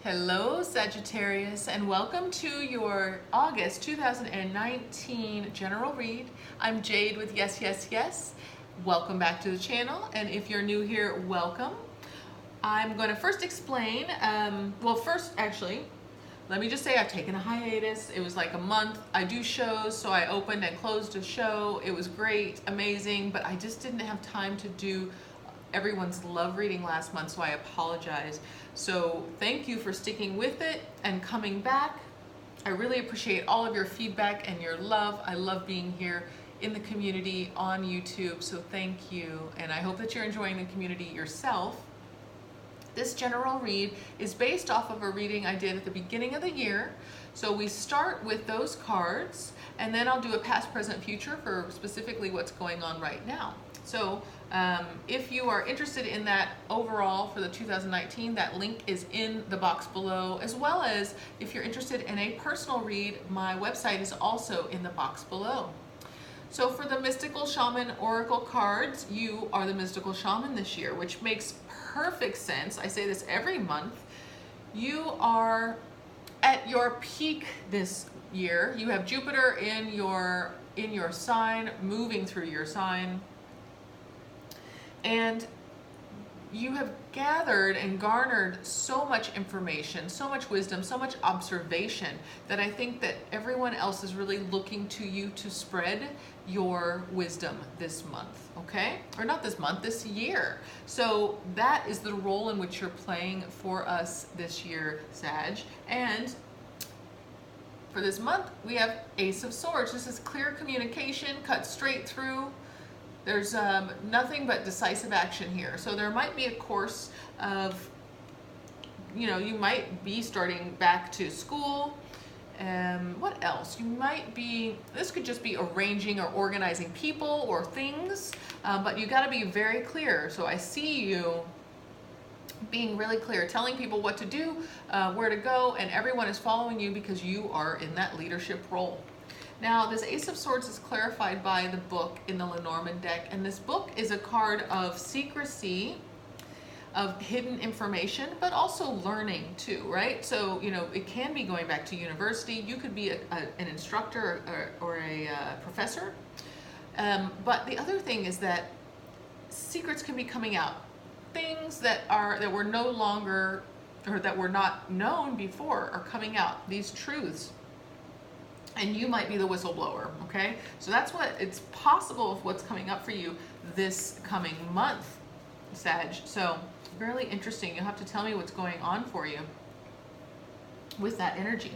Hello Sagittarius, and welcome to your August 2019 general read. I'm Jade with yesYesYes. Welcome back to the channel, and if you're new here, welcome. I'm going to first explain, let me just say I've taken a hiatus. It was like a month. I do shows, so I opened and closed a show. It was great, amazing, but I just didn't have time to do everyone's love reading last month, so I apologize. So thank you for sticking with it and coming back. I really appreciate all of your feedback and your love. I love being here in the community on YouTube, so thank you. And I hope that you're enjoying the community yourself. This general read is based off of a reading I did at the beginning of the year. So we start with those cards, and then I'll do a past, present, future for specifically what's going on right now. So if you are interested in that overall for the 2019, that link is in the box below, as well as if you're interested in a personal read, my website is also in the box below. So for the Mystical Shaman Oracle cards, you are the Mystical Shaman this year, which makes perfect sense. I say this every month. You are at your peak this year. You have Jupiter in your sign, moving through your sign. And you have gathered and garnered so much information, so much wisdom, so much observation that I think that everyone else is really looking to you to spread your wisdom this month, okay? Or not this month, this year. So that is the role in which you're playing for us this year, Sag. And for this month, we have Ace of Swords. This is clear communication, cut straight through. There's nothing but decisive action here. So there might be a course of, you might be starting back to school. What else? You might be, this could just be arranging or organizing people or things, but you gotta be very clear. So I see you being really clear, telling people what to do, where to go, and everyone is following you because you are in that leadership role. Now, this Ace of Swords is clarified by the book in the Lenormand deck, and this book is a card of secrecy, of hidden information, but also learning too, right? So, it can be going back to university. You could be an instructor or a professor. But the other thing is that secrets can be coming out. Things that were no longer, or that were not known before, are coming out. These truths. And you might be the whistleblower, okay? So that's what it's possible of what's coming up for you this coming month, Sag. So really interesting. You'll have to tell me what's going on for you with that energy.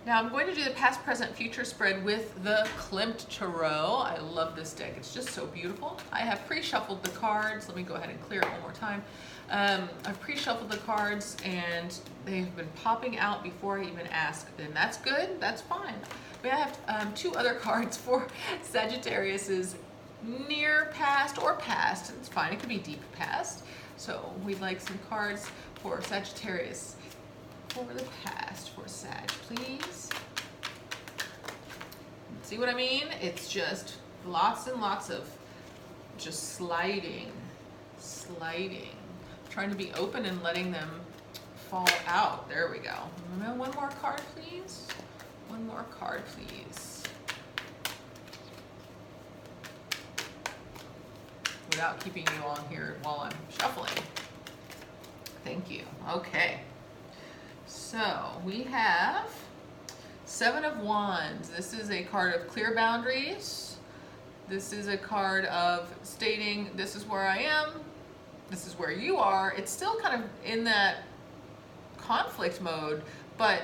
Now I'm going to do the past, present, future spread with the Klimt Tarot. I love this deck. It's just so beautiful. I have pre-shuffled the cards. Let me go ahead and clear it one more time. I've pre-shuffled the cards and they've been popping out before I even ask, and that's good, that's fine. But I have two other cards for Sagittarius's near past or past. It's fine, it could be deep past. So we'd like some cards for Sagittarius for the past for Sag, please. See what I mean? It's just lots and lots of just sliding. Trying to be open and letting them fall out. There we go. One more card, please. One more card, please. Without keeping you on here while I'm shuffling. Thank you. Okay. So we have Seven of Wands. This is a card of clear boundaries. This is a card of stating, this is where I am. This is where you are. It's still kind of in that conflict mode, but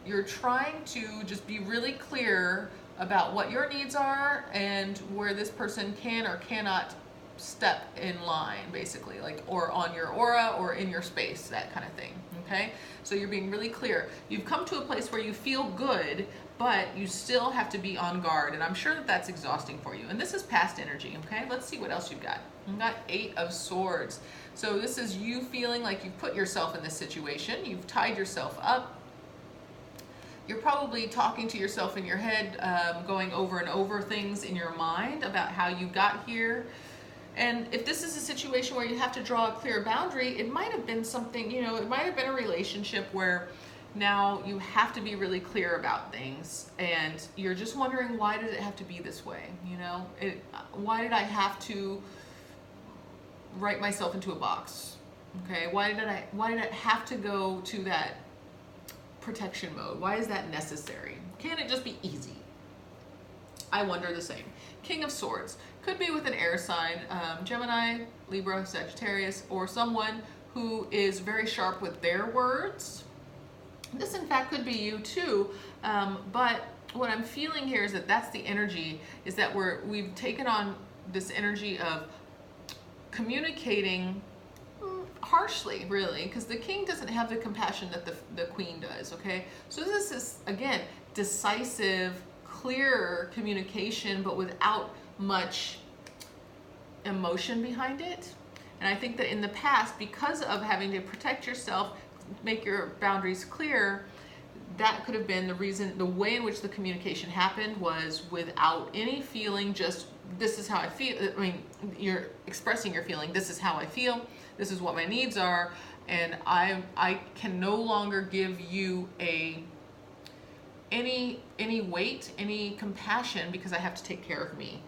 you're trying to just be really clear about what your needs are and where this person can or cannot step in line, basically, like, or on your aura or in your space, that kind of thing, okay? So you're being really clear. You've come to a place where you feel good, but you still have to be on guard, and I'm sure that that's exhausting for you. And this is past energy, okay? Let's see what else you've got. You've got Eight of Swords. So this is you feeling like you've put yourself in this situation. You've tied yourself up. You're probably talking to yourself in your head, going over and over things in your mind about how you got here. And if this is a situation where you have to draw a clear boundary, it might have been something, you know, it might have been a relationship where now you have to be really clear about things, and you're just wondering, why did it have to be this way? You know, why did I have to write myself into a box? Okay, why did I have to go to that protection mode? Why is that necessary? Can't it just be easy? I wonder the same. King of Swords could be with an air sign, Gemini, Libra, Sagittarius, or someone who is very sharp with their words. This in fact could be you too, but what I'm feeling here is that that's the energy, is that we've taken on this energy of communicating harshly, really, because the king doesn't have the compassion that the queen does, okay? So this is, again, decisive, clear communication, but without much emotion behind it. And I think that in the past, because of having to protect yourself, make your boundaries clear, that could have been the reason. The way in which the communication happened was without any feeling, just, this is how I feel. I mean, you're expressing your feeling, this is how I feel, this is what my needs are, and I can no longer give you any weight, any compassion, because I have to take care of me.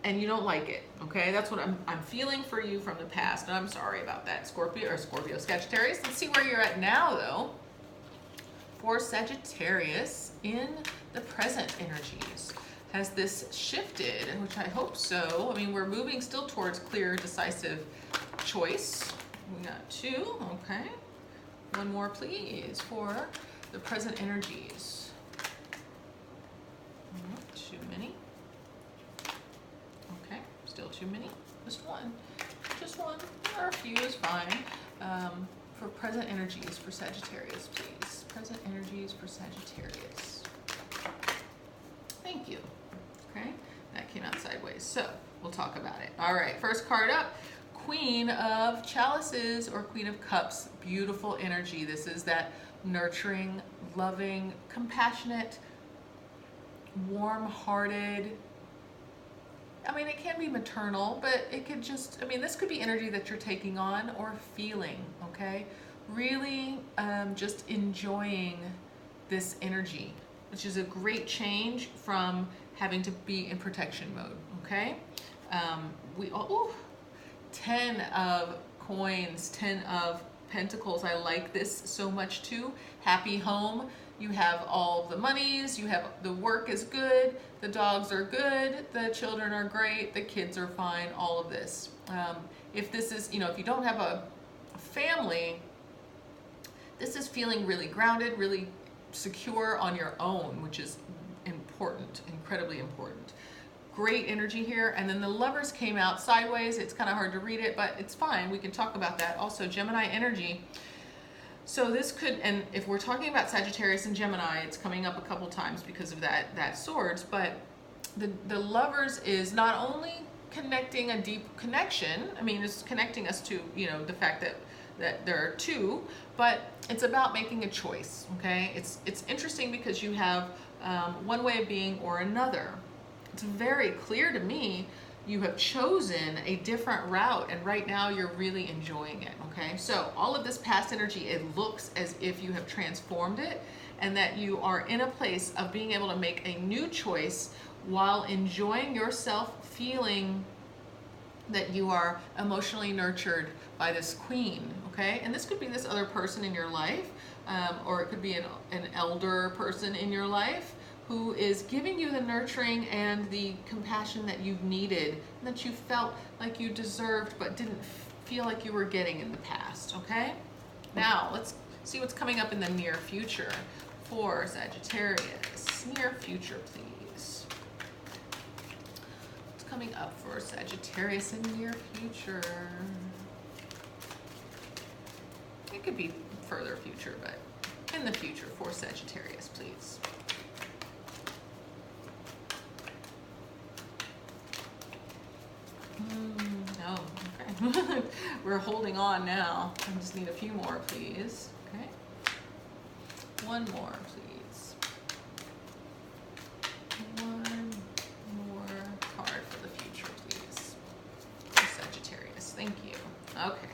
And you don't like it, okay? That's what I'm feeling for you from the past, and I'm sorry about that, Scorpio, Sagittarius. Let's see where you're at now, though. For Sagittarius, in the present energies, has this shifted? Which I hope so. I mean, we're moving still towards clear, decisive choice. We got 2, okay. One more, please, for the present energies. Not too many. Okay, still too many. Just one. Or a few is fine. For present energies for Sagittarius, please. Present energies for Sagittarius. Thank you. Okay, that came out sideways, so we'll talk about it. All right, first card up, Queen of Chalices or Queen of Cups. Beautiful energy. This is that nurturing, loving, compassionate, warm-hearted. I mean, it can be maternal, but it could just, I mean, this could be energy that you're taking on or feeling, okay? Really just enjoying this energy, which is a great change from having to be in protection mode, okay? 10 of coins, 10 of pentacles. I like this so much too. Happy home. You have all the monies, you have the work is good, the dogs are good, the children are great, the kids are fine, all of this. If this is, you know, if you don't have a family, this is feeling really grounded, really secure on your own, which is important, incredibly important. Great energy here. And then the Lovers came out sideways. It's kind of hard to read it, but it's fine. We can talk about that. Also, Gemini energy. So this could, and if we're talking about Sagittarius and Gemini, it's coming up a couple times because of that swords, but the Lovers is not only connecting a deep connection, I mean, it's connecting us to, you know, the fact that there are 2, but it's about making a choice, okay? It's interesting because you have one way of being or another. It's very clear to me you have chosen a different route, and right now you're really enjoying it, okay? So all of this past energy, it looks as if you have transformed it and that you are in a place of being able to make a new choice while enjoying yourself, feeling that you are emotionally nurtured by this queen, okay? And this could be this other person in your life, or it could be an elder person in your life who is giving you the nurturing and the compassion that you've needed, and that you felt like you deserved but didn't feel like you were getting in the past, okay? Now, let's see what's coming up in the near future for Sagittarius. Near future, please. What's coming up for Sagittarius in near future? It could be further future, but in the future for Sagittarius, please. No, okay. We're holding on now. I just need a few more, please. Okay. One more, please. One more card for the future, please. For Okay.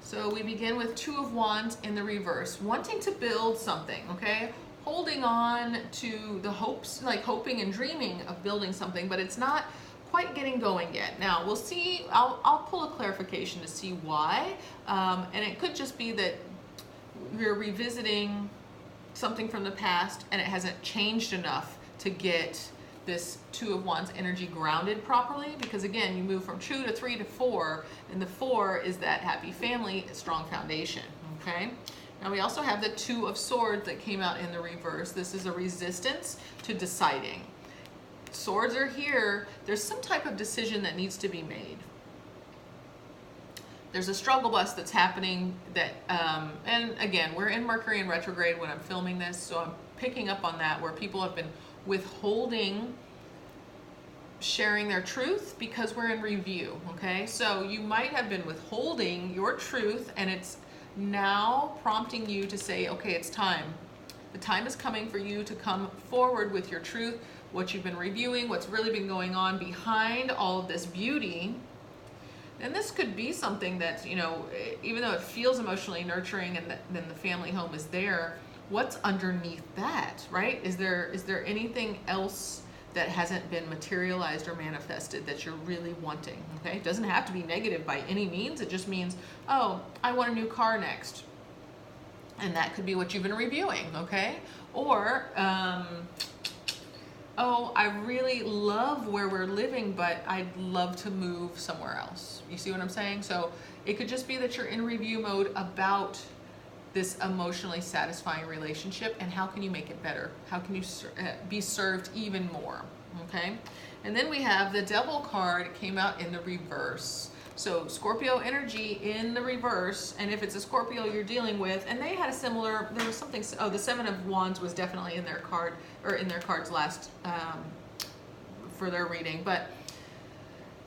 So we begin with Two of Wands in the reverse, wanting to build something, okay? Holding on to the hopes, like hoping and dreaming of building something, but it's not quite getting going yet. Now we'll see, I'll pull a clarification to see why. And it could just be that you're revisiting something from the past and it hasn't changed enough to get this Two of Wands energy grounded properly, because again, you move from 2 to 3 to 4, and the 4 is that happy family, strong foundation, okay? Now we also have the Two of Swords that came out in the reverse. This is a resistance to deciding. Swords are here. There's some type of decision that needs to be made. There's a struggle bus that's happening that, and again, we're in Mercury in retrograde when I'm filming this, so I'm picking up on that, where people have been withholding sharing their truth because we're in review, okay? So you might have been withholding your truth, and it's now prompting you to say, okay, it's time. The time is coming for you to come forward with your truth, what you've been reviewing, what's really been going on behind all of this beauty. And this could be something that's, you know, even though it feels emotionally nurturing and then the family home is there, what's underneath that, right? Is there anything else that hasn't been materialized or manifested that you're really wanting, okay? It doesn't have to be negative by any means. It just means, oh, I want a new car next. And that could be what you've been reviewing, okay? Or, oh, I really love where we're living, but I'd love to move somewhere else. You see what I'm saying? So it could just be that you're in review mode about this emotionally satisfying relationship, and how can you make it better? How can you be served even more, okay? And then we have the Devil card came out in the reverse. So Scorpio energy in the reverse, and if it's a Scorpio you're dealing with, and they had a similar, there was something, oh, the Seven of Wands was definitely in their card, or in their cards last, for their reading, but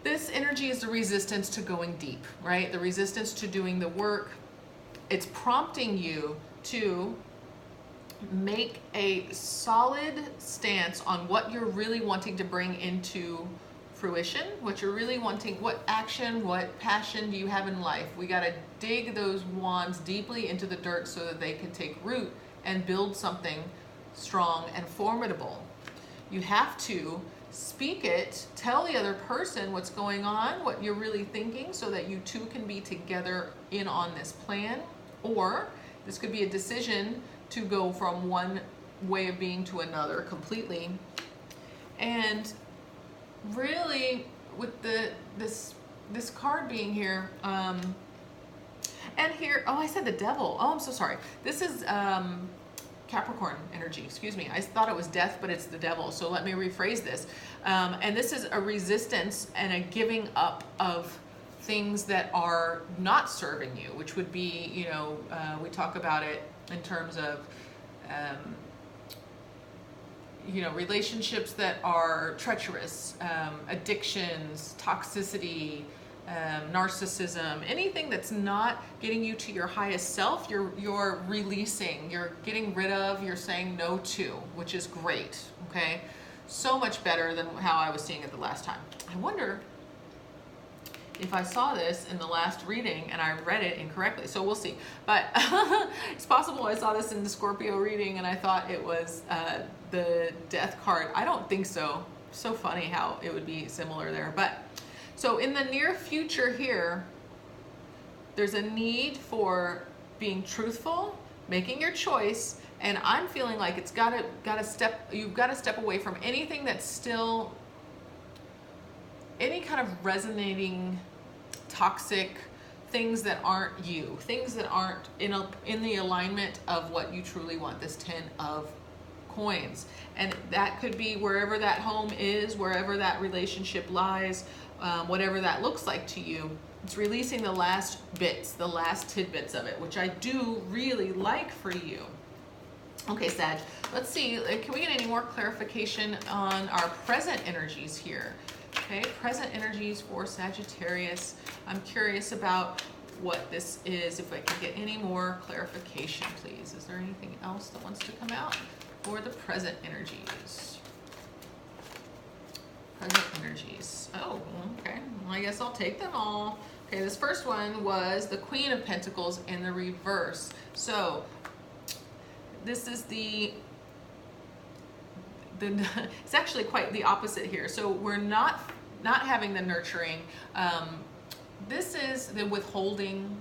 this energy is the resistance to going deep, right? The resistance to doing the work. It's prompting you to make a solid stance on what you're really wanting to bring into fruition, what you're really wanting, what action, what passion do you have in life. We got to dig those wands deeply into the dirt so that they can take root and build something strong and formidable. You have to speak it, tell the other person what's going on, what you're really thinking, so that you two can be together in on this plan. Or this could be a decision to go from one way of being to another completely. And really, with this card being here, and here, oh, I said the Devil. Oh, I'm so sorry. This is Capricorn energy, excuse me. I thought it was death, but it's the Devil. So let me rephrase this. And this is a resistance and a giving up of things that are not serving you, which would be, you know, we talk about it in terms of, you know, relationships that are treacherous, addictions, toxicity, narcissism, anything that's not getting you to your highest self, you're releasing, you're getting rid of, you're saying no to, which is great, okay? So much better than how I was seeing it the last time. I wonder if I saw this in the last reading and I read it incorrectly, so we'll see. But it's possible I saw this in the Scorpio reading and I thought it was the Death card. I don't think so. So funny how it would be similar there. But so in the near future here, there's a need for being truthful, making your choice, and you've got to step away from anything that's still any kind of resonating toxic things that aren't you, things that aren't in the alignment of what you truly want, this 10 of coins. And that could be wherever that home is, wherever that relationship lies, whatever that looks like to you. It's releasing the last bits, the last tidbits of it, which I do really like for you. Okay, Sag, let's see, can we get any more clarification on our present energies here? Okay, present energies for Sagittarius. I'm curious about what this is, if I can get any more clarification, please. Is there anything else that wants to come out for the present energies? Present energies. Oh, okay. Well, I guess I'll take them all. Okay, this first one was the Queen of Pentacles in the reverse. So this is the it's actually quite the opposite here. So we're not having the nurturing. This is the withholding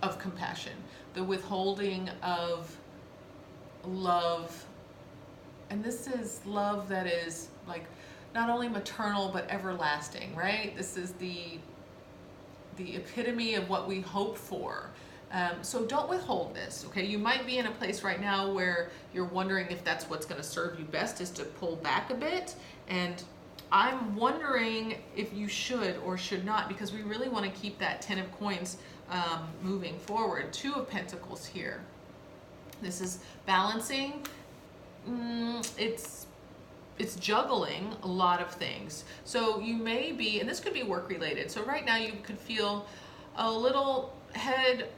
of compassion, the withholding of love. And this is love that is like not only maternal but everlasting, right? This is the epitome of what we hope for. So don't withhold this, okay? You might be in a place right now where you're wondering if that's what's going to serve you best, is to pull back a bit. And I'm wondering if you should or should not, because we really want to keep that 10 of coins moving forward. 2 of Pentacles here. This is balancing. It's juggling a lot of things. So you may be, and this could be work related. So right now you could feel a little head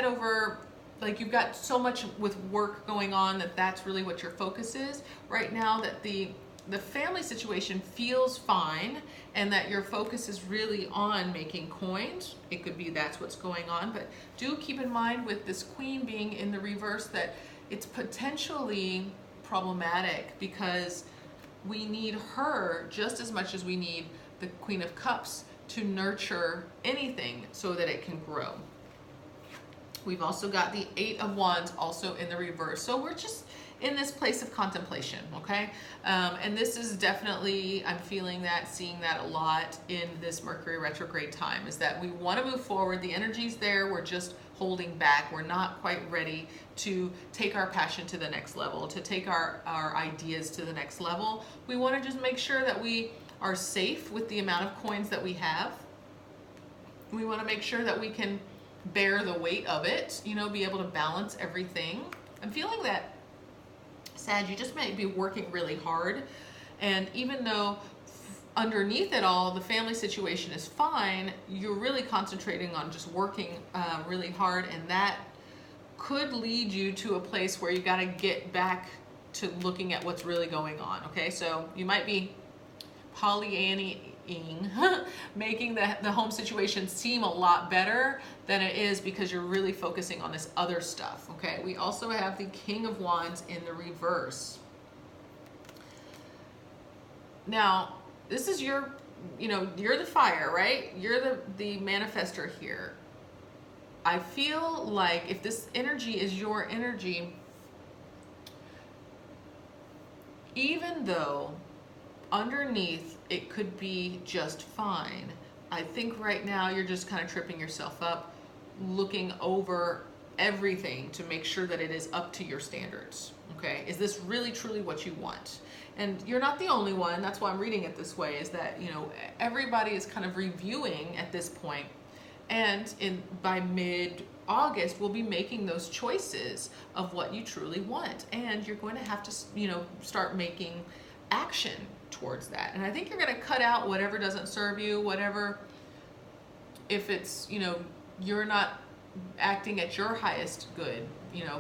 over, like you've got so much with work going on that's really what your focus is right now, that the family situation feels fine and that your focus is really on making coins. It could be that's what's going on, but do keep in mind with this Queen being in the reverse that it's potentially problematic, because we need her just as much as we need the Queen of Cups to nurture anything so that it can grow. We've also got the 8 of Wands also in the reverse. So we're just in this place of contemplation, okay? And this is definitely, I'm feeling that, seeing that a lot in this Mercury retrograde time, is that we want to move forward. The energy's there. We're just holding back. We're not quite ready to take our passion to the next level, to take our ideas to the next level. We want to just make sure that we are safe with the amount of coins that we have. We want to make sure that we can bear the weight of it, you know, be able to balance everything. I'm feeling that, Sag, you just might be working really hard, and even though underneath it all the family situation is fine, you're really concentrating on just working really hard, and that could lead you to a place where you got to get back to looking at what's really going on. Okay, so you might be Pollyanning, making the home situation seem a lot better than it is, because you're really focusing on this other stuff. Okay, we also have the King of Wands in the reverse. Now, this is your, you're the fire, right? You're the manifester here. I feel like if this energy is your energy, even though underneath it could be just fine, I think right now you're just kind of tripping yourself up, looking over everything to make sure that it is up to your standards. Okay, is this really truly what you want? And you're not the only one. That's why I'm reading it this way, is that everybody is kind of reviewing at this point, and by mid-August we'll be making those choices of what you truly want, and you're going to have to start making action towards that. And I think you're going to cut out whatever doesn't serve you, whatever, if it's you're not acting at your highest good,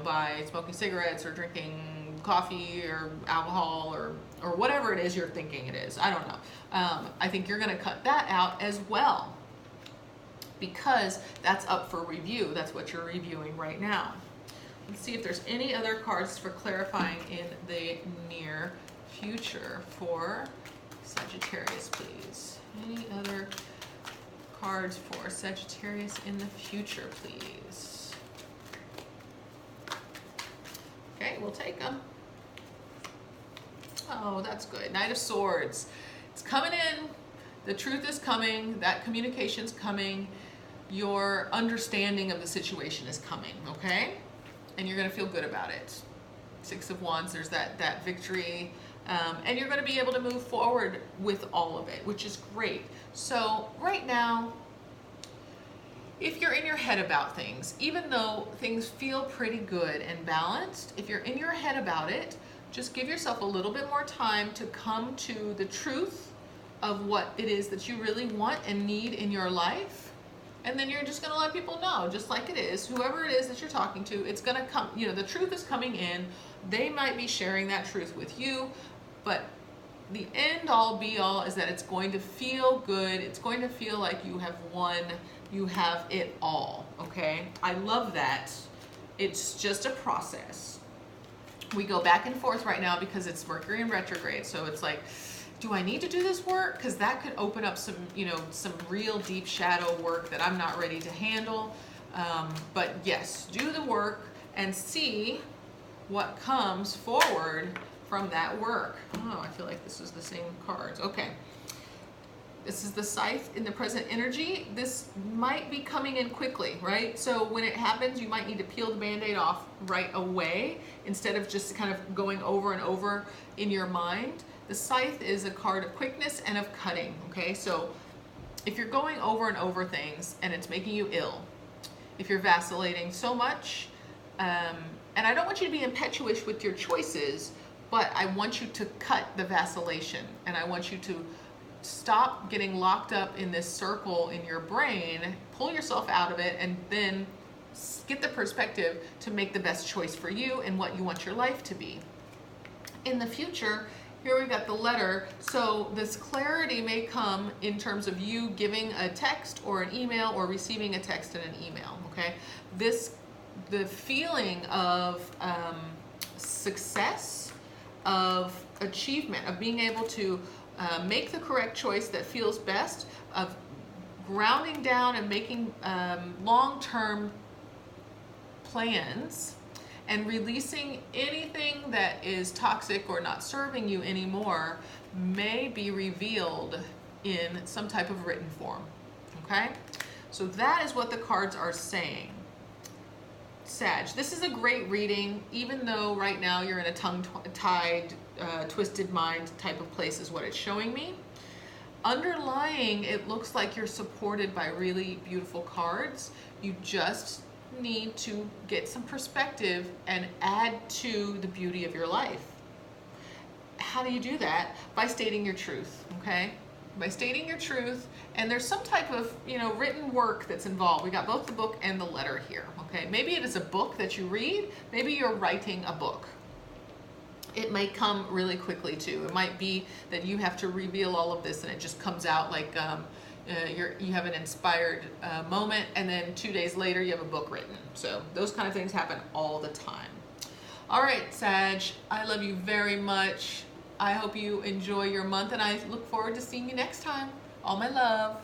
by smoking cigarettes or drinking coffee or alcohol or whatever it is you're thinking it is. I don't know. I think you're going to cut that out as well, because that's up for review. That's what you're reviewing right now. Let's see if there's any other cards for clarifying in the near future for Sagittarius, please. Any other cards for Sagittarius in the future, please? Okay, we'll take them. Oh, that's good. Knight of Swords. It's coming in. The truth is coming. That communication's coming. Your understanding of the situation is coming, okay? And you're going to feel good about it. 6 of Wands, there's that victory. And you're going to be able to move forward with all of it, which is great. So right now, if you're in your head about things, even though things feel pretty good and balanced, if you're in your head about it, just give yourself a little bit more time to come to the truth of what it is that you really want and need in your life. And then you're just going to let people know, just like it is, whoever it is that you're talking to, it's going to come, the truth is coming in. They might be sharing that truth with you, but the end all be all is that it's going to feel good. It's going to feel like you have won. You have it all, okay? I love that. It's just a process. We go back and forth right now because it's Mercury in retrograde. So it's like, do I need to do this work? Because that could open up some, some real deep shadow work that I'm not ready to handle. But yes, do the work and see what comes forward from that work. Oh, I feel like this is the same cards. Okay. This is the scythe in the present energy. This might be coming in quickly, right? So when it happens, you might need to peel the Band-Aid off right away instead of just kind of going over and over in your mind. The scythe is a card of quickness and of cutting, okay? So if you're going over and over things and it's making you ill, if you're vacillating so much, and I don't want you to be impetuous with your choices, but I want you to cut the vacillation, and I want you to stop getting locked up in this circle in your brain, pull yourself out of it, and then get the perspective to make the best choice for you and what you want your life to be. In the future, here we've got the letter, so this clarity may come in terms of you giving a text or an email or receiving a text and an email, okay? The feeling of success, of achievement, of being able to make the correct choice that feels best, of grounding down and making long-term plans and releasing anything that is toxic or not serving you anymore may be revealed in some type of written form, okay? So that is what the cards are saying. Sag, this is a great reading, even though right now you're in a tongue-tied, twisted mind type of place is what it's showing me. Underlying, it looks like you're supported by really beautiful cards. You just need to get some perspective and add to the beauty of your life. How do you do that? By stating your truth, okay? By stating your truth, and there's some type of, written work that's involved. We got both the book and the letter here, okay? Maybe it is a book that you read. Maybe you're writing a book. It may come really quickly too. It might be that you have to reveal all of this and it just comes out like you have an inspired moment, and then 2 days later you have a book written. So those kind of things happen all the time. All right, Sag, I love you very much. I hope you enjoy your month, and I look forward to seeing you next time. All my love.